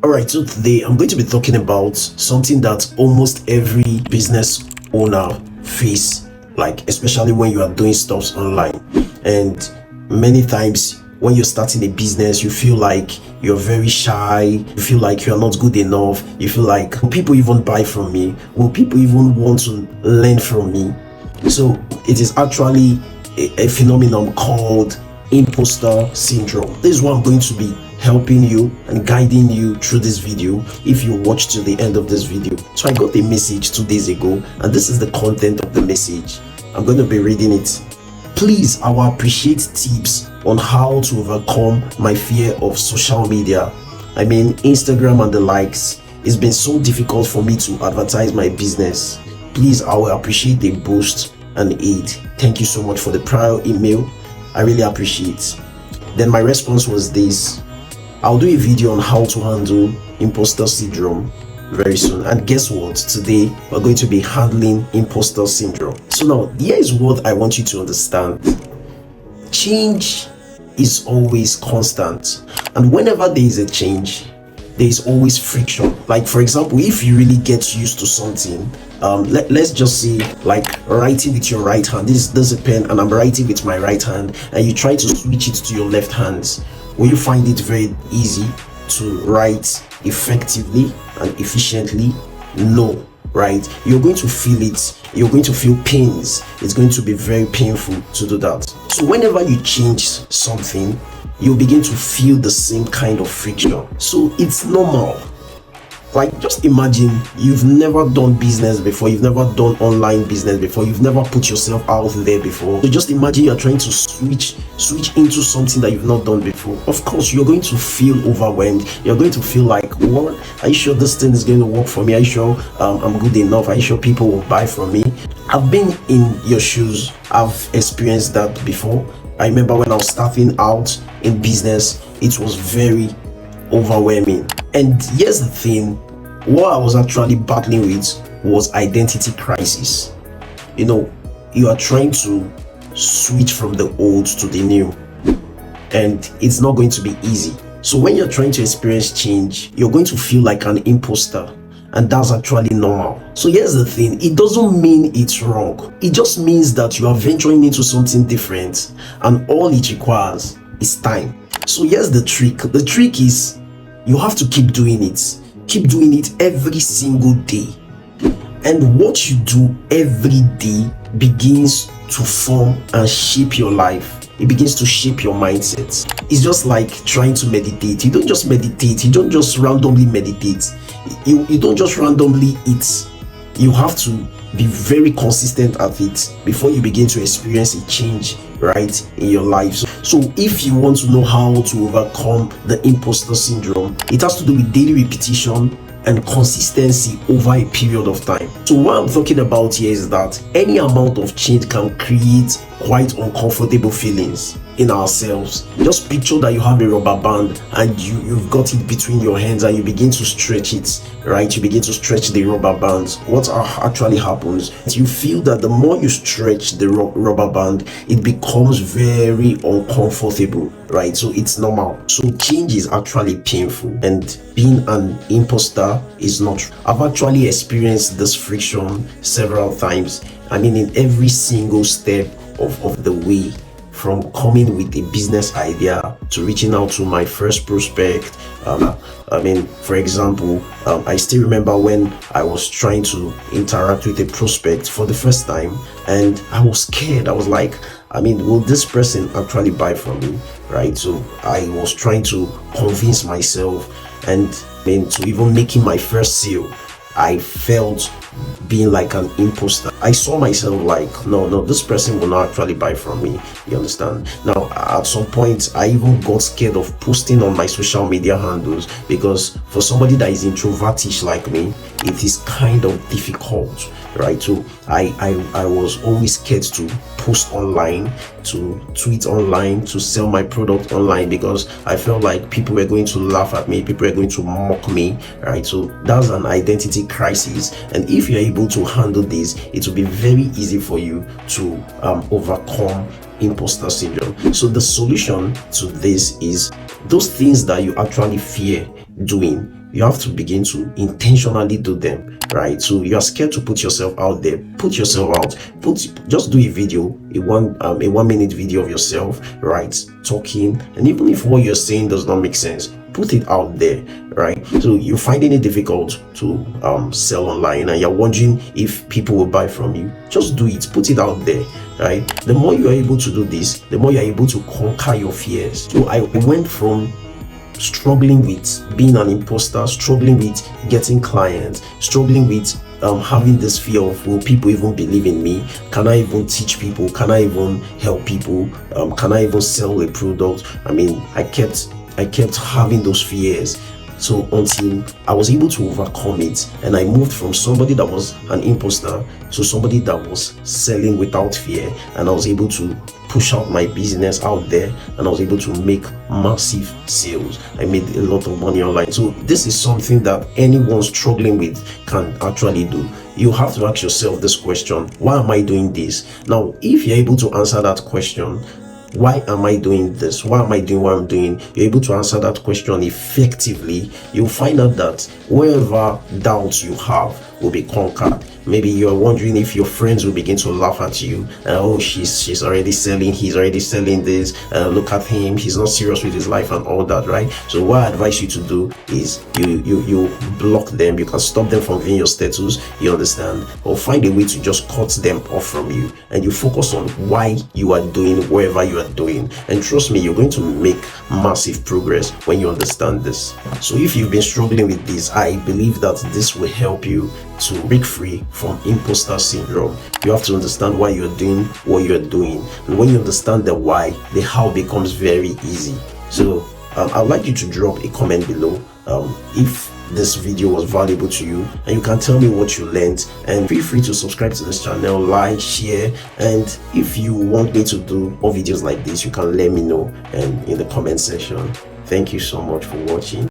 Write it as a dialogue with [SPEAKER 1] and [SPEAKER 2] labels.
[SPEAKER 1] All right, so today I'm going to be talking about something that almost every business owner face, like especially when you are doing stuff online. And many times when you're starting a business, you feel like you're very shy, you feel like you're not good enough, you feel like, will people even buy from me? Will people even want to learn from me? So it is actually a phenomenon called imposter syndrome. This is what I'm going to be helping you and guiding you through this video if you watch to the end of this video. So I got a message 2 days ago, and this is the content of the message. I'm going to be reading it. Please, I will appreciate tips on how to overcome my fear of social media. I mean, Instagram and the likes. It's been so difficult for me to advertise my business. Please, I will appreciate the boost and aid. Thank you so much for the prior email. I really appreciate. Then my response was this: I'll do a video on how to handle imposter syndrome very soon. And guess what? Today we're going to be handling imposter syndrome. So now here is what I want you to understand. Change is always constant, and whenever there is a change, there is always friction. Like, for example, if you really get used to something, let's just say like writing with your right hand. This is a pen and I'm writing with my right hand, and you try to switch it to your left hand. Will you find it very easy to write effectively and efficiently? No, right? You're going to feel it. You're going to feel pains. It's going to be very painful to do that. So whenever you change something, you'll begin to feel the same kind of friction. So it's normal. Like, just imagine you've never done business before, you've never done online business before, you've never put yourself out there before. So just imagine you're trying to switch into something that you've not done before. Of course, you're going to feel overwhelmed. You're going to feel like, what? Are you sure this thing is going to work for me? Are you sure I'm good enough? Are you sure people will buy from me? I've been in your shoes. I've experienced that before. I remember when I was starting out in business, it was very overwhelming. And here's the thing, what I was actually battling with was identity crisis. You know, you are trying to switch from the old to the new, and it's not going to be easy. So when you're trying to experience change, you're going to feel like an imposter, and that's actually normal. So here's the thing, it doesn't mean it's wrong. It just means that you are venturing into something different, and all it requires is time. So here's the trick. The trick is you have to keep doing it. Keep doing it every single day. And what you do every day begins to form and shape your life. It begins to shape your mindset. It's just like trying to meditate. You don't just meditate. You don't just randomly meditate. You don't just randomly eat. You have to be very consistent at it before you begin to experience a change, right, in your life. So if you want to know how to overcome the imposter syndrome, it has to do with daily repetition and consistency over a period of time. So what I'm talking about here is that any amount of change can create quite uncomfortable feelings in ourselves. Just picture that you have a rubber band and you've got it between your hands and you begin to stretch it, right? You begin to stretch the rubber bands. What actually happens is you feel that the more you stretch the rubber band, it becomes very uncomfortable, right? So it's normal. So change is actually painful, and being an imposter is not. I've actually experienced this friction several times. I mean, in every single step of the way, from coming with a business idea to reaching out to my first prospect. I mean, for example, I still remember when I was trying to interact with a prospect for the first time, and I was scared. I was like, I mean, will this person actually buy from me, right? So I was trying to convince myself, and then to even making my first sale, I felt being like an imposter. I saw myself like, no, this person will not actually buy from me. You understand? Now, at some point, I even got scared of posting on my social media handles, because for somebody that is introvertish like me, it is kind of difficult, right? So I was always scared to post online, to tweet online, to sell my product online, because I felt like people were going to laugh at me, people were going to mock me, right? So that's an identity crisis, and if you're able to handle this, it will be very easy for you to overcome imposter syndrome. So the solution to this is those things that you actually fear doing, you have to begin to intentionally do them, right? So you are scared to put yourself out there. Put yourself out. Just do a video, a 1 minute video of yourself, right? Talking, and even if what you're saying does not make sense, put it out there, right? So you're finding it difficult to sell online and you're wondering if people will buy from you, just do it. Put it out there, right? The more you are able to do this, the more you're able to conquer your fears. So I went from struggling with being an imposter, struggling with getting clients, struggling with having this fear of, will people even believe in me? Can I even teach people? Can I even help people? Can I even sell a product? I mean, I kept having those fears. So until I was able to overcome it, and I moved from somebody that was an imposter to somebody that was selling without fear, and I was able to push out my business out there, and I was able to make massive sales. I made a lot of money online. So this is something that anyone struggling with can actually do. You have to ask yourself this question: why am I doing this? Now, if you're able to answer that question, why am I doing this? Why am I doing what I'm doing? You're able to answer that question effectively. You'll find out that wherever doubts you have will be conquered. Maybe you're wondering if your friends will begin to laugh at you. Oh, she's already selling, he's already selling this. Look at him, he's not serious with his life and all that, right? So what I advise you to do is you block them. You can stop them from viewing your status, you understand, or find a way to just cut them off from you, and you focus on why you are doing whatever you are doing. And trust me, you're going to make massive progress when you understand this. So if you've been struggling with this, I believe that this will help you to break free from imposter syndrome. You have to understand why you're doing what you're doing, and when you understand the why, the how becomes very easy. So I'd like you to drop a comment below if this video was valuable to you, and you can tell me what you learned. And feel free to subscribe to this channel, like, share, and if you want me to do more videos like this, you can let me know and in the comment section. Thank you so much for watching.